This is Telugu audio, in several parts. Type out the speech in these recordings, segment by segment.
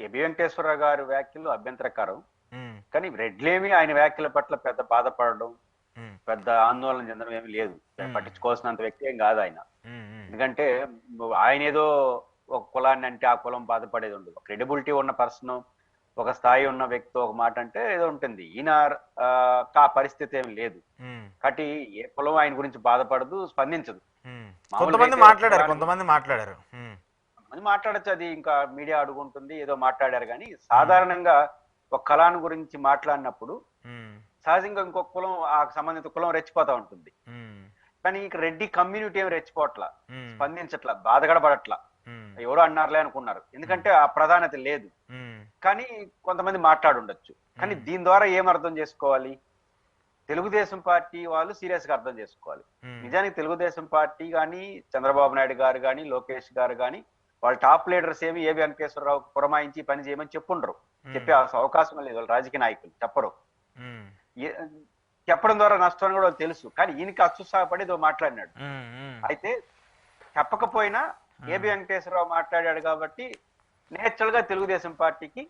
ఏబి వెంకటేశ్వరరావు గారి వ్యాఖ్యలు అభ్యంతరకరం. ఉమ్, కానీ రెడ్లేమి ఆయన వ్యాఖ్యల పట్ల పెద్ద బాధపడడం, ఉమ్, పెద్ద ఆందోళన చెందడం ఏమి లేదు. ఉమ్, పట్టించుకోవాల్సినంత వ్యక్తి ఏం కాదు ఆయన. ఉమ్, ఉమ్, ఎందుకంటే ఆయన ఏదో ఒక కులాన్ని అంటే ఆ కులం బాధపడేది ఉండదు. క్రెడిబిలిటీ ఉన్న పర్సన్, ఒక స్థాయి ఉన్న వ్యక్తి ఒక మాట అంటే ఏదో ఉంటుంది. ఈయన ఆ, ఆ పరిస్థితి ఏమి లేదు. ఉమ్, కాబట్టి ఏ కులం ఆయన గురించి బాధపడదు, స్పందించదు. ఉమ్. మామూలుగా కొంతమంది అయితే ఒక మాట్లాడారు, కులాన్ని కొంతమంది మాట్లాడారు. ఉమ్, మంది మాట్లాడచ్చు, అది ఇంకా మీడియా అడుగుంటుంది, ఏదో మాట్లాడారు. కానీ సాధారణంగా ఒక కులాన్ని గురించి మాట్లాడినప్పుడు ఉమ్, సహజంగా ఇంకొక కులం, ఆ సంబంధిత కులం రెచ్చిపోతా ఉంటుంది. ఉమ్, కానీ ఇక రెడ్డి కమ్యూనిటీ ఏమి రెచ్చిపోవట్లా, ఉమ్, స్పందించట్లా, బాధగడబడట్లా. ఉమ్, ఎవరో అన్నారులే అనుకున్నారు, ఎందుకంటే ఆ ప్రాధాన్యత లేదు. ఉమ్, కానీ కొంతమంది మాట్లాడుండొచ్చు. కానీ దీని ద్వారా ఏం అర్థం చేసుకోవాలి? తెలుగుదేశం పార్టీ వాళ్ళు సీరియస్ గా అర్థం చేసుకోవాలి. ఉమ్, నిజానికి తెలుగుదేశం పార్టీ కానీ, చంద్రబాబు నాయుడు గారు కానీ, లోకేష్ గారు కానీ, వాళ్ళ టాప్ లీడర్స్ ఏమి ఏబి వెంకటేశ్వరరావు పురమాయించి పని చేయమని చెప్పుండ్రు. చెప్పే అవకాశం లేదు. వాళ్ళ రాజకీయ నాయకులు చెప్పరు. ఉమ్, ఏ- చెప్పడం ద్వారా నష్టం అని కూడా వాళ్ళకి తెలుసు. కానీ ఈయనకి అత్యుత్సాహపడి ఏదో మాట్లాడినాడు. ఉమ్, ఉమ్, అయితే చెప్పకపోయినా ఏబి వెంకటేశ్వరరావు మాట్లాడాడు కాబట్టి నేచురల్ గా తెలుగుదేశం పార్టీకి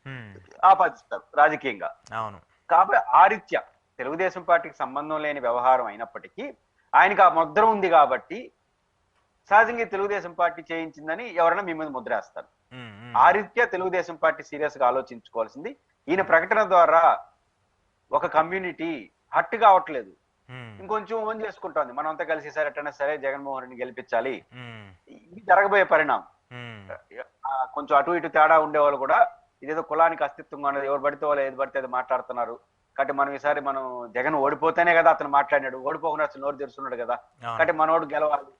ఉమ్. ఆపాదిస్తారు రాజకీయంగా. అవును. కాబట్టి ఆ రీత్యా తెలుగుదేశం పార్టీకి సంబంధం లేని వ్యవహారం అయినప్పటికీ ఆయనకి ఆ ముద్ర ఉంది కాబట్టి సహజంగా ఈ తెలుగుదేశం పార్టీ చేయించిందని ఎవరైనా మీ మీద ముద్రేస్తారు. ఉమ్, ఉమ్, ఆ రీత్యా తెలుగుదేశం పార్టీ సీరియస్ గా ఆలోచించుకోవాల్సింది. ఈయన ప్రకటన ద్వారా ఒక కమ్యూనిటీ హట్ కావట్లేదు, ఉమ్, ఇంకొంచెం ఓన్ చేసుకుంటోంది. మనం అంతా కలిసి సరే ఎట్టైనా సరే జగన్మోహన్ రెడ్డిని గెలిపించాలి, ఉమ్, ఇది జరగబోయే పరిణామం. ఉమ్, కొంచెం అటు ఇటు తేడా ఉండేవాళ్ళు కూడా ఇదేదో కులానికి అస్తిత్వంగా ఉన్నది, ఎవరు పడితే వాళ్ళు ఏది పడితే అది మాట్లాడుతున్నారు. కాబట్టి మనం ఈసారి మనం జగన్ ఓడిపోతేనే కదా అతను మాట్లాడినాడు, ఓడిపోకుండా అసలు నోరు తెరుస్తున్నాడు కదా, అవును. కాబట్టి మనోడు గెలవాలి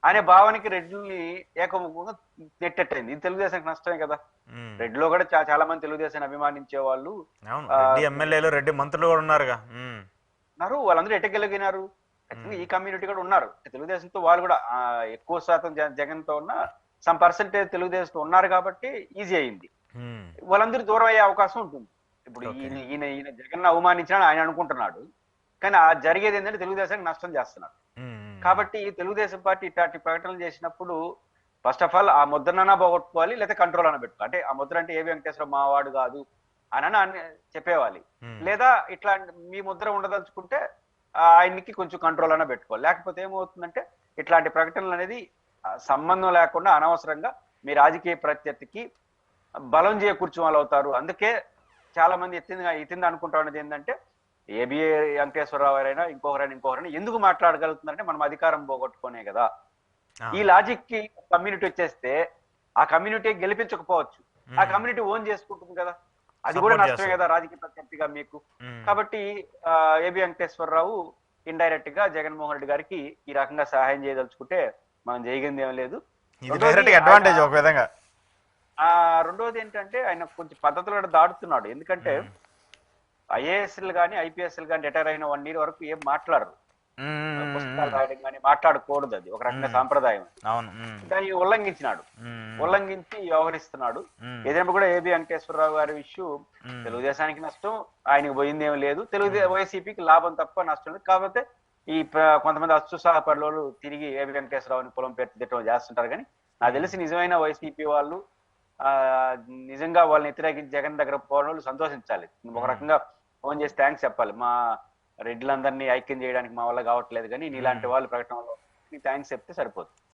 అనే భావానికి రెడ్డిని ఏకముఖంగా నెట్టెట్టయింది. ఇది తెలుగుదేశానికి నష్టమే కదా. ఉమ్, రెడ్డిలో కూడా చాలా మంది తెలుగుదేశాన్ని అభిమానించే వాళ్ళు అవును. ఆ, రెడ్డి ఎమ్మెల్యేలు, రెడ్డి మంత్రులు కూడా ఉన్నారుగా. ఉమ్, ఉన్నారు. వాళ్ళందరూ ఎట్టగలిగినారు. ఖచ్చితంగా ఈ కమ్యూనిటీ కూడా ఉన్నారు తెలుగుదేశంతో. వాళ్ళు కూడా ఎక్కువ శాతం జగన్ తో ఉన్న సమ్ పర్సెంటేజ్ తెలుగుదేశంతో ఉన్నారు కాబట్టి ఈజీ అయింది. ఉమ్, వాళ్ళందరూ దూరం అయ్యే అవకాశం ఉంటుంది. ఇప్పుడు ఓకే. ఈయన ఈయన ఈయన జగన్ అవమానించాలని ఆయన అనుకుంటున్నాడు. కానీ ఆ జరిగేది ఏంటంటే తెలుగుదేశానికి నష్టం చేస్తున్నాడు. ఉమ్, ఉమ్, కాబట్టి తెలుగుదేశం పార్టీ ఇట్లాంటి ప్రకటనలు చేసినప్పుడు ఫస్ట్ ఆఫ్ ఆల్ ఆ ముద్రనన్నా పోగొట్టుకోవాలి, లేదా కంట్రోల్ అన్న పెట్టుకోవాలి. అంటే ఆ ముద్ర అంటే ఏవి వెంకటేశ్వర మావాడు కాదు అని చెప్పేవాలి. ఉమ్, లేదా ఇట్లా మీ ముద్ర ఉండదలుచుకుంటే ఆయనకి కొంచెం కంట్రోల్ అన్న పెట్టుకోవాలి. లేకపోతే ఏమవుతుందంటే ఇట్లాంటి ప్రకటనలు అనేది సంబంధం లేకుండా అనవసరంగా మీ రాజకీయ ప్రత్యర్థికి బలం చేకూర్చే వాళ్ళు అవుతారు. అందుకే చాలా మంది ఎత్తింది అనుకుంటా ఉన్నది ఏంటంటే ఏబిఏ వెంకటేశ్వరరావు అయినా ఇంకొకరైనా ఎందుకు మాట్లాడగలుగుతున్నారంటే మనం అధికారం పోగొట్టుకునే కదా. ఆ, ఈ లాజిక్ కి కమ్యూనిటీ వచ్చేస్తే ఆ కమ్యూనిటీ గెలిపించకపోవచ్చు, ఆ కమ్యూనిటీ ఓన్ చేసుకుంటుంది కదా, అది కూడా సపోర్ట్ నష్టమే చేస్తారు. కదా రాజకీయ ప్రత్యర్థిగా మీకు. ఉమ్, కాబట్టి ఏబి వెంకటేశ్వరరావు ఇండైరెక్ట్ గా జగన్మోహన్ రెడ్డి గారికి ఈ రకంగా సహాయం చేయదలుచుకుంటే మనం చేయగలిగింది ఏం లేదు. ఇది రెండోది డైరెక్ట్ అడ్వాంటేజ్ ఒక విధంగా. రెండోది ఏంటంటే ఆయన కొంచెం పద్ధతులు కూడా దాటుతున్నాడు. ఎందుకంటే ఉమ్, ఐఏఎస్లు కానీ ఐపీఎస్లు కానీ రిటైర్ అయిన 1 year వరకు ఏం మాట్లాడరు. ఉమ్, పుస్తకాలు ఉమ్, రాయడం కానీ మాట్లాడకూడదు, అది ఒక రకంగా సాంప్రదాయం. అవును. ఉమ్, దాన్ని ఉల్లంఘించినాడు, ఉమ్, ఉల్లంఘించి వ్యవహరిస్తున్నాడు. ఉమ్, ఏదైనా కూడా ఏబి వెంకటేశ్వరరావు గారి ఇష్యూ ఉమ్, తెలుగుదేశానికి నష్టం, ఆయనకు పోయింది ఏమి లేదు, వైసీపీకి లాభం తప్ప నష్టం లేదు. కాకపోతే ఈ కొంతమంది అత్యుత్సాహపరులు తిరిగి ఏబి వెంకటేశ్వరరావుని పొలం పేరు తిట్టడం చేస్తుంటారు. కానీ నాకు తెలిసి నిజమైన వైసీపీ వాళ్ళు ఆ నిజంగా వాళ్ళని వ్యతిరేకించి జగన్ దగ్గర పోవడం వాళ్ళు సంతోషించాలి. ఒక రకంగా ఫోన్ చేసి థ్యాంక్స్ చెప్పాలి. మా రెడ్లందరినీ ఐక్యం చేయడానికి మా వల్ల కావట్లేదు, కానీ నీలాంటి వాళ్ళు ప్రకటనలో థ్యాంక్స్ చెప్తే సరిపోతుంది.